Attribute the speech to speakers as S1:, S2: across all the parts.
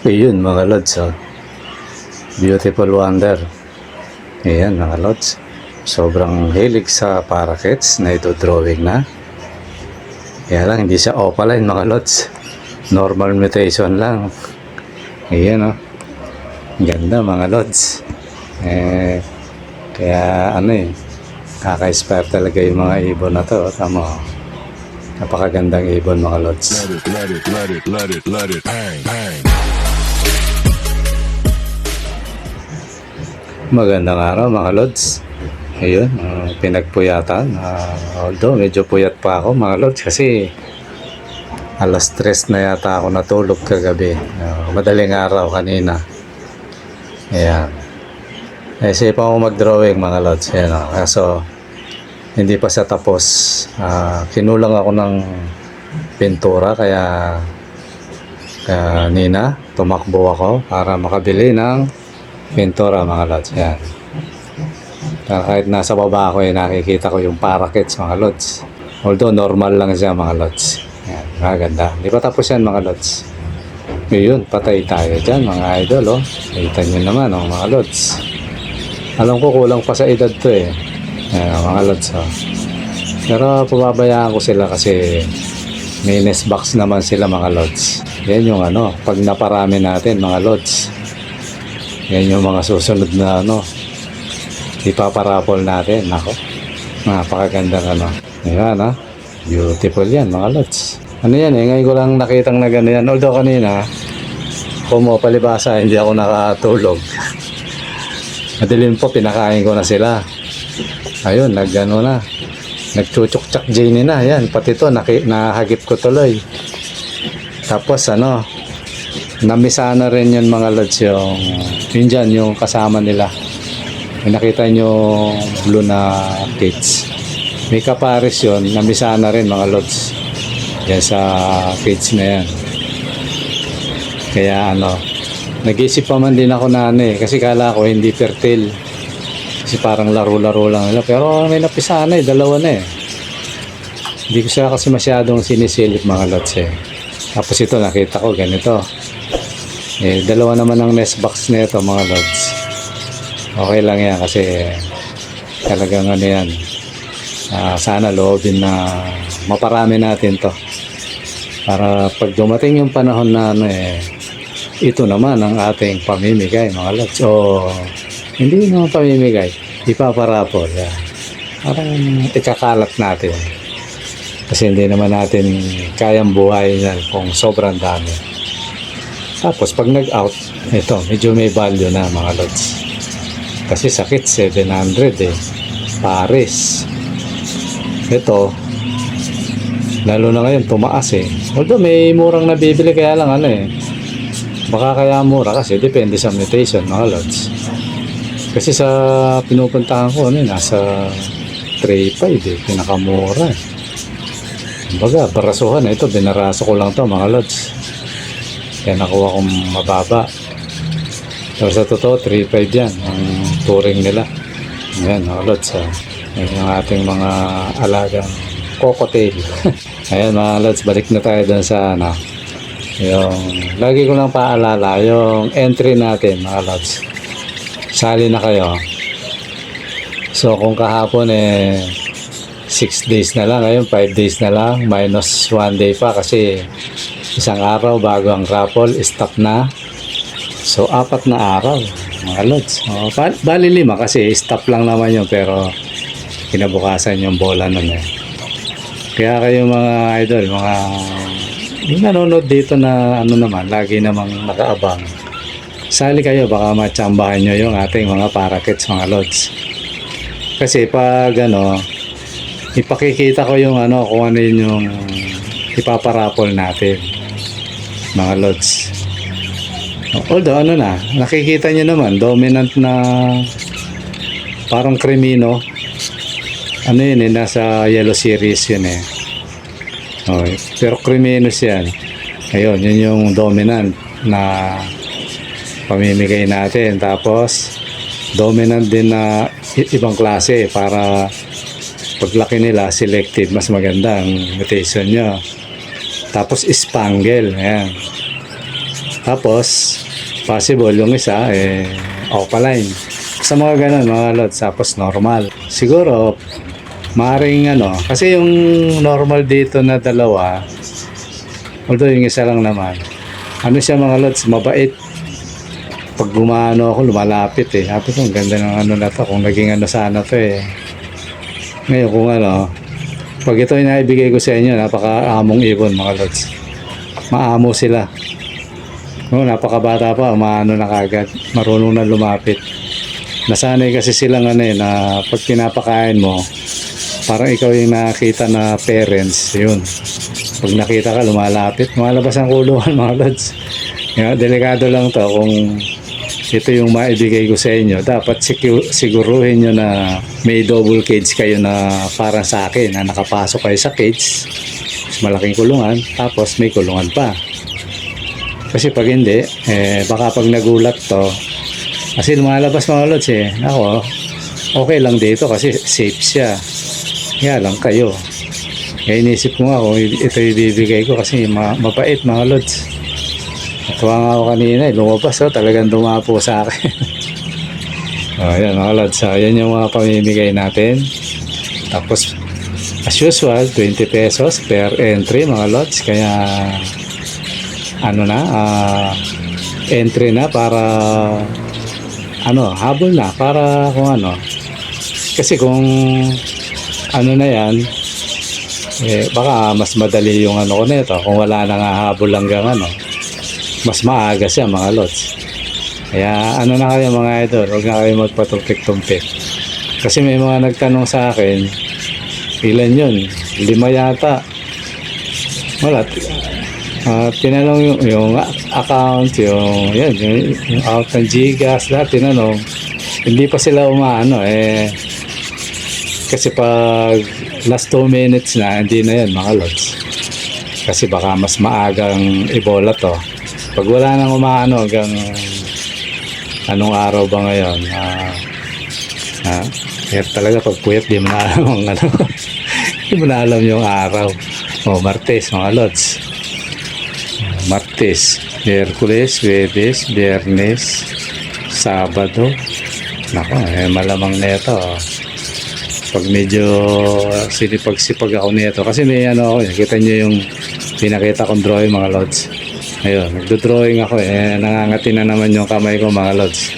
S1: Ayun mga lods, oh. Beautiful wonder. Ayan mga lods. Sobrang hilig sa parakeets na ito drawing na. Kaya lang hindi siya opaline mga lods. Normal mutation lang. Ayan oh. Ganda mga lods. Kaya kaka-inspire talaga yung mga ibon na to. Tama oh. Napakagandang ibon mga lods.
S2: Let it, bang, bang.
S1: Magandang araw mga lods. Ayun, pinagpuyatan. Although medyo puyat pa ako mga lods kasi alas 3 na yata ako natulog kagabi. Madaling araw kanina. Ayan. Isipan ko mag-drawing mga lods. Ayan, kaso hindi pa sa tapos. Kinulang ako ng pintura kaya kanina tumakbo ako para makabili ng pintura mga lods. Yan. Kahit nasa baba ako nakikita ko yung parakeets mga lods. Although normal lang siya mga lods. Yan. Maganda. Hindi pa tapos yan mga lods. Ngayon, patay tayo dyan mga idol. Oh. Kita nyo naman mga lods. Alam ko kulang pa sa edad to eh. Yan, mga lods. Oh. Pero pababayaan ko sila kasi may nest box naman sila mga lods. Yan yung pag naparami natin mga lods. Yan yung mga susunod na ipaparapol natin. Ako, napakagandang Ayan beautiful yan mga lods. Yan ngayon ko lang nakitang na gano'n yan. Although kanina palibasa hindi ako nakatulog. Madilim po, pinakain ko na sila. Ayun, nagchuchuk-chak Jane na. Yan, pati to nahagip ko tuloy. Tapos namisa na rin yun mga lods yun dyan, yung kasama nila. May nakita nyo blue na kids. May kapares yun, namisa na rin mga lods. Yan sa kids na yan. Kaya nag-isip pa man din ako na kasi kala ko hindi fertile. Kasi parang laro-laro lang nila. Pero may napisa na dalawa na Hindi ko siya kasi masyadong sinisilip mga lods Tapos ito nakita ko ganito. Dalawa naman ang nest box nito mga lods. Okay lang yan kasi talagang yan. Sana loobin na maparami natin to. Para pag dumating yung panahon na ito naman ang ating pamimigay mga lods. O hindi naman pamimigay, ipaparapol. Yan. Parang ikakalat natin. Kasi hindi naman natin kayang buhay yan kung sobrang dami. Tapos pag nag-out, ito, medyo may value na mga lods. Kasi sakit, 700 Pares. Ito, lalo na ngayon, tumaas Although may murang nabibili, kaya lang baka kaya mura kasi depende sa mutation mga lods. Kasi sa pinupuntahan ko, nasa 3.5 pinakamura Kumbaga, barasuhan ito, binaraso ko lang to mga lods. Kaya nakuha kong mababa. Pero sa totoo, 3.5 yan ang touring nila. Ayan mga lods. Ayan yung ating mga alagang cocktail. Ayan mga lods, balik na tayo dun sa yung lagi ko lang paalala yung entry natin mga lods. Sali na kayo. So kung kahapon 6 days na lang, ngayon 5 days na lang, minus 1 day pa kasi isang araw bago ang raffle, stop na. So 4 na araw mga lods. Bali 5 kasi stop lang naman yun, pero kinabukasan yung bola nun Kaya kayo mga idol, mga nanonood dito na naman, lagi namang nakaabang. Sali kayo, baka matsambahan nyo yung ating mga parakeets mga lods. Kasi pag ipakikita ko yung kung ano yung ipaparapol natin mga lods. Although nakikita nyo naman dominant na parang Crimino nasa yellow series yun okay. Pero Criminos yan. Ayun, yun yung dominant na pamimigay natin. Tapos dominant din na ibang klase para paglaki nila selected, mas maganda ang mutation nyo. Tapos spangle, ayan. Tapos, possible yung isa, opaline. Sa mga ganun, mga lods, tapos normal. Siguro, maaaring kasi yung normal dito na dalawa, although yung isa lang naman, siya mga lods, mabait. Pag gumano ako, lumalapit Sabi ko, ang ganda ng na to, kung naging sana to Ngayon kung pag ito yung naibigay ko sa inyo, napaka-among ibon mga lods. Maamo sila. Napakabata pa, na kagad, marunong na lumapit. Nasanay kasi silang na pag pinapakain mo, parang ikaw yung nakita na parents, yun. Pag nakita ka, lumalapit, lumalabas ang kulungan mga lods. Delikado lang to kung ito yung maibigay ko sa inyo. Dapat siguruhin nyo na may double cage kayo na parang sa akin, na nakapasok kayo sa cage, malaking kulungan, tapos may kulungan pa. Kasi pag hindi, baka pag nagulat to, kasi lumalabas mga lods ako, okay lang dito kasi safe siya. Kaya lang kayo. Kaya inisip ko nga kung ito ibibigay ko kasi mabait mga lods. Natuwa nga ako kanina lumabas talagang dumapo sa akin. Ayan mga lods, yan yung mga pamimigay natin. Tapos as usual, 20 pesos per entry mga lods. Kaya entry na para habol na para kung kasi kung na yan baka mas madali yung ko nito kung wala nang hahabol hanggang mas maaga siya mga lods. Kaya na kayo mga idol, huwag na kayo magpatumpik-tumpik kasi may mga nagtanong sa akin, ilan yun, 5 yata, wala. Tinanong yung account, yung account ng Gcash, lahat tinanong. Hindi pa sila kasi pag last 2 minutes na, hindi na yan mga lods. Kasi baka mas maagang ibola to. Pag wala nang hanggang anong araw ba ngayon? Kaya talaga pag puyat, di mo na alam di mo na alam yung araw. Martes mga lods. Martes, Miyerkules, Huwebes, Biyernes, Sabado. Nako, malamang neto. Pag medyo sinipag-sipag ako nito. Kasi may kita nyo yung pinakita kong drawing mga lods. Ayun, nagdo-drawing ako nangangati na naman yung kamay ko mga lods.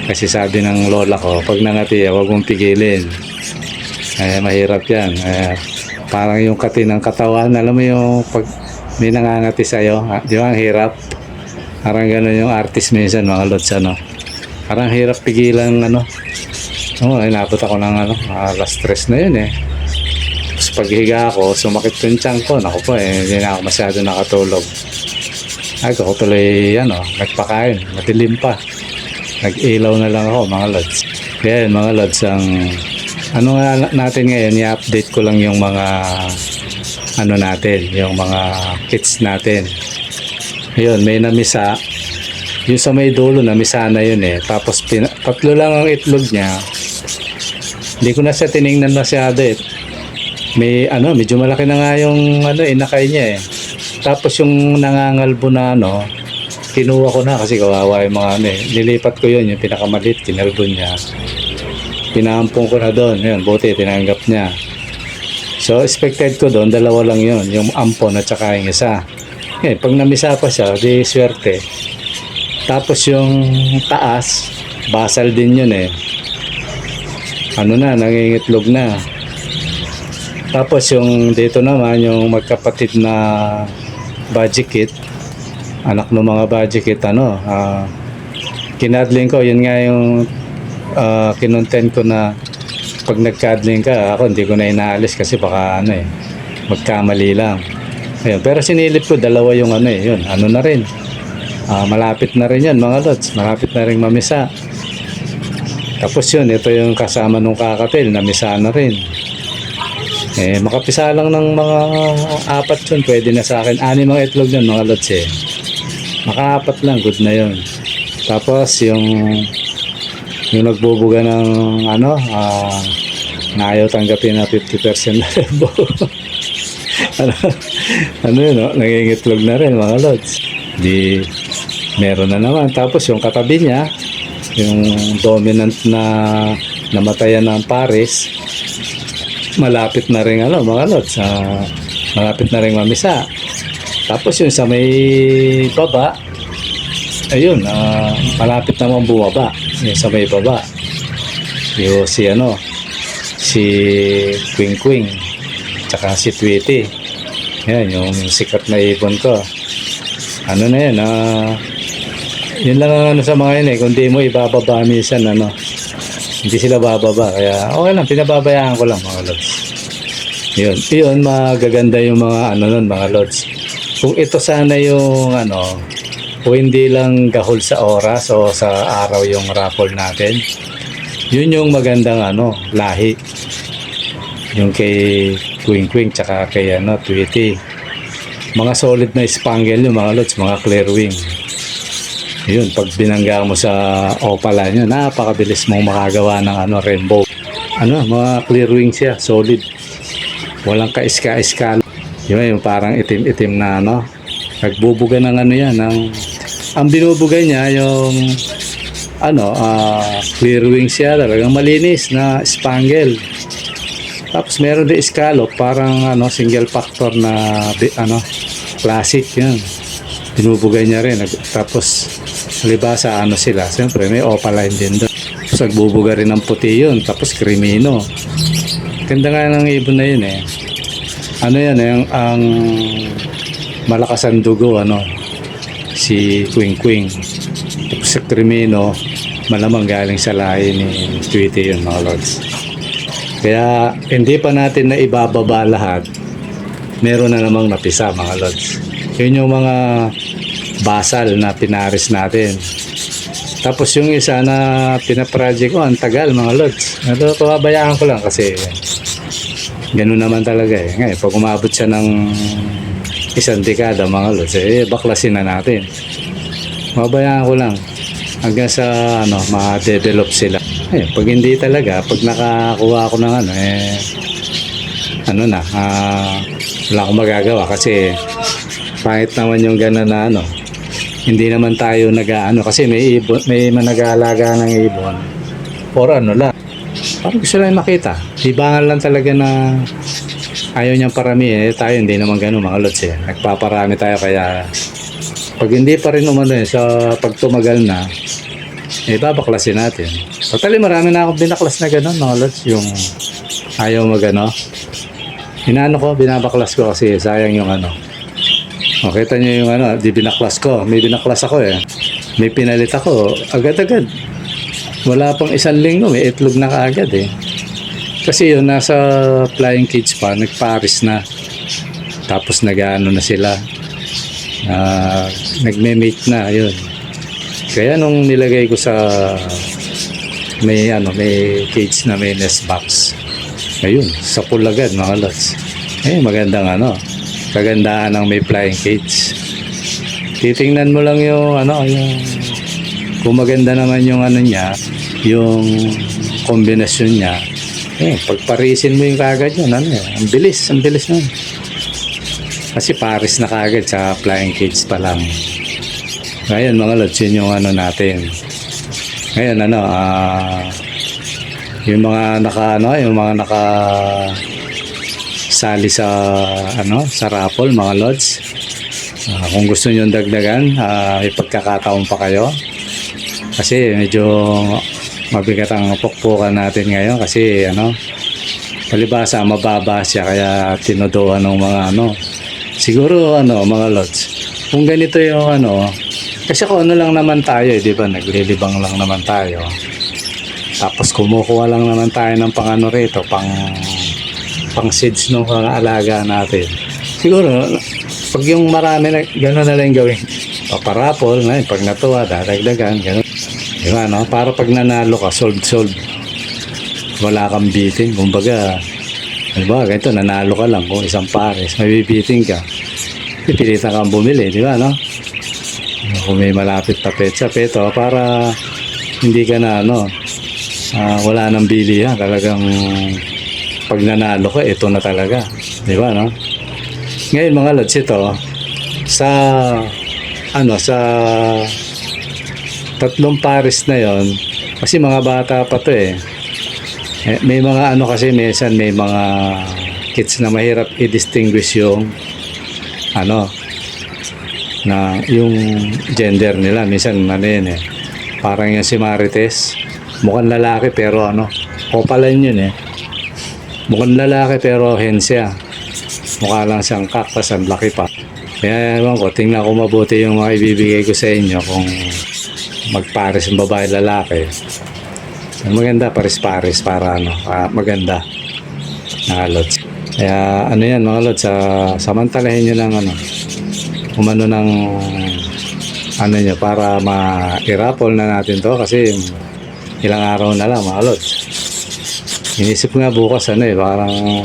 S1: Kasi sabi ng lola ko, pag nangati, huwag mong pigilin. Mahirap yan. Parang yung kati ng katawan, alam mo yung pag may nangangati sa'yo, di ba ang hirap? Parang gano'n yung artist minsan mga lods, parang hirap pigilan inabot ako ng alas 3 na yun Tapos paghiga ako, sumakit yung tiyan ko, naku po hindi na ako masyado nakatulog. Ako tuloy nagpakain, madilim pa, nag-ilaw na lang ako mga lods. Kaya mga lods, ang natin ngayon, i-update ko lang yung mga natin, yung mga kits natin. Yun, may namisa. Yung sa may dulo, namisa na yun Tapos, 3 lang ang itlog niya. Hindi ko na siya tinignan masyado May, medyo malaki na nga yung, inakay niya Tapos, yung nangangalbo na, kinuha ko na kasi kawawa yung mga, nilipat ko yun, yung pinakamalit, kinalbo niya. Pinampong ko na doon. Yun, buti, tinanggap niya. So, expected ko doon, 2 lang yun. Yung ampon at saka yung isa. Pag namisa pa siya, di swerte. Tapos yung taas, basal din yun nangingitlog na. Tapos yung dito naman, yung magkapatid na budget anak ng mga budget kinadling ko, yun nga yung kinontent ko na pag nagkadling ka, ako hindi ko na inaalis kasi baka magkamali lang. Ayun, pero sinilip ko 2 yung yun, na rin. Malapit na rin yan mga lods, malapit na rin mamisa. Tapos yun, ito yung kasama nung kakatil, namisa na rin. Makapisa lang ng mga 4 yun, pwede na sa akin. 6 mga itlog yun mga lods Maka-4 lang, good na yun. Tapos yung nagbubuga ng na ayaw tanggapin na 50% na rebo. Yun nangingitlog na rin mga lods. Meron na naman. Tapos yung katabi niya, yung dominant na namatayan ng Paris, malapit na rin mga lods, malapit na rin mamisa. Tapos yung sa may baba, ayun, malapit naman bumaba. Yung sa may baba, yung si Quing Quing, tsaka si Tweety. Yan, yung sikat na ibon ko. Ano na yan, yun lang ang sa mga yun kung di mo ibababa minsan, hindi sila bababa. Kaya okay lang, pinababayaan ko lang mga lods. Yun, magaganda yung mga mga lods. Kung ito sana yung kung hindi lang gahol sa oras o sa araw yung raffle natin, yun yung magandang lahi. Yung kay Quing Quing tsaka kay Tweety. Mga solid na spangle yung mga lods, mga clear wing. Yun, pag binangga mo sa opaline yun, napakabilis mong makagawa ng rainbow. Mga clear wing siya, solid. Walang ka-iska-iska. Yung parang itim-itim na nagbubuga ng yan. Ang binubuga niya yung clear wing siya, talagang malinis na spangle. Tapos meron din scallop, parang single factor na classic yan. Binubuga niya rin. Tapos libasa sila. Siyempre may opaline din doon. Tapos nagbubuga rin ng puti yun. Tapos crimino. Ganda nga ng ibon na yun ang malakas ang dugo si Quing Quing. Tapos sa crimino, malamang galing sa lahi ni Tweety yun mga lods. Kaya hindi pa natin na ibababa lahat. Meron na namang napisa mga lods. Yun yung mga basal na pinaris natin. Tapos yung isa na pinaproject ko, ang tagal mga lods. Pababayaan ko lang kasi ganun naman talaga Ngayon, pag umabot siya ng isang dekada mga lods, baklasin na natin. Pababayaan ko lang hanggang sa ma-develop sila. Pag hindi talaga, pag nakakuha ako ng wala akong magagawa kasi kahit naman yung gano'n na hindi naman tayo kasi may ibon, may manag-aalaga ng ibon or lang parang gusto lang makita, ibangan lang talaga na ayaw niyang parami tayo hindi naman gano'n mga lods nagpaparami tayo. Kaya pag hindi pa rin sa pagtumagal na babaklasin natin. Totally marami na akong binaklas na gano'n mga lods, yung ayaw binabaklas ko kasi sayang yung kita nyo yung di binaklas ko. May binaklas ako may pinalit ako agad-agad. Wala pang isang linggo may itlog na kaagad kasi yun nasa flying cage pa, nagparis na. Tapos na sila, nagme-mate na yun. Kaya nung nilagay ko sa may cage na may nest box, ayun, sa pool agad mga lods. Magandang kagandaan ng may flying cage. Titingnan mo lang yung kung maganda naman yung niya, yung kombinasyon niya. Pagparisin mo yung kagad yun, ang bilis nun. Kasi paris na kagad sa flying cage pa lang. Ngayon mga lods, yun yung natin. Ngayon yung mga naka sali sa sa raffle mga lods, kung gusto niyo dagdagan, may pagkakataon pa kayo kasi medyo mabigat ang pukpukan natin ngayon kasi palibasa mababa siya kaya tinodoan ng mga siguro mga lods, kung ganito yung kasi kung lang naman tayo di ba, naglilibang lang naman tayo, tapos kumukuha lang naman tayo ng rito pang seeds ng mga alaga natin. Siguro pag yung marami na gano'n na lang gawin, paparapol na pag natuwa dadagdagan gano'n, di ba para pag nanalo ka sold wala kang biting. Kumbaga ganito, nanalo ka lang kung isang pares, may bibiting ka, pipilitan kang bumili, di ba kung may malapit na petsa peto para hindi ka na wala nang bilihan. Talagang pag nanalo ka, ito na talaga, di ba Ngayon mga lods, ito sa sa tatlong pares na yon, kasi mga bata pa to eh. May mga kasi minsan may mga kids na mahirap i-distinguish yung na yung gender nila. Minsan yun eh, parang yung si Marites mukhang lalaki pero opalan yun eh. Mukhang lalaki pero hen siya, mukha lang siyang cactus, ang laki pa. Kaya ewan ko, tingnan ko mabuti yung mga ibibigay ko sa inyo kung magpares yung babae lalaki. Ang maganda pares-pares para maganda na lods. Kaya yan mga lods, samantalahin nyo ng umano ng nyo para ma-i-raffle na natin to, kasi ilang araw na lang mga lods. Inisip nga bukas parang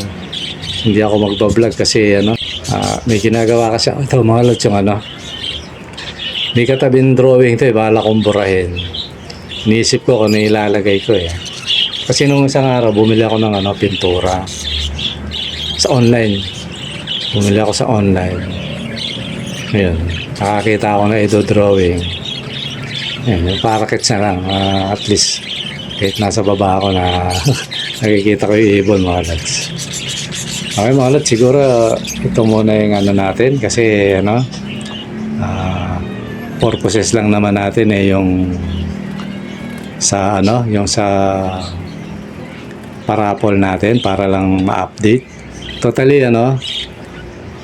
S1: hindi ako magbablog kasi may ginagawa kasi ito mga lods, yung may katabing drawing to bahala kong burahin. Iniisip ko kung ilalagay ko eh. Kasi nung isang araw bumili ako ng pintura sa online. Bumili ako sa online. Ayun, nakakita ako na drawing. Ayun, yung parakits na lang. At least kahit nasa baba ako na nakikita ko yung ibon mga lods. Okay mga lods, siguro ito muna yung natin kasi purposes lang naman natin yung sa yung sa parapol natin para lang ma-update. Totally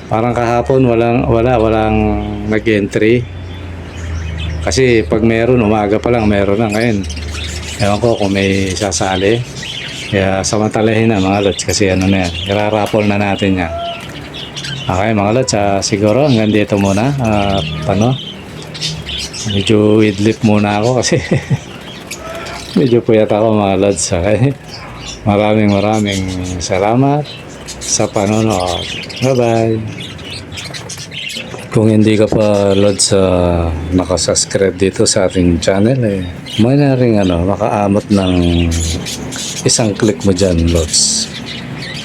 S1: parang kahapon walang nag-entry. Kasi pag meron umaga pa lang meron na. Ngayon ewan ko kung may sasali. Kaya samantalahin na mga lods kasi na yan, irarapol na natin yan. Okay mga lods, siguro hanggang dito muna. Medyo idlip muna ako kasi medyo puyat ako mga lods. Okay? Maraming salamat sa panonood. Bye bye. Kung hindi ka pa lods nakasubscribe dito sa ating channel may na rin makaamot ng isang click mo dyan lods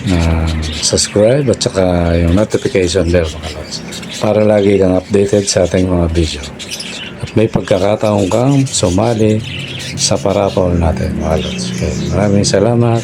S1: na subscribe at saka yung notification bell mga lods para lagi kang updated sa ating mga video at may pagkakataon kang sumali sa parapol natin mga lods. Okay, maraming salamat.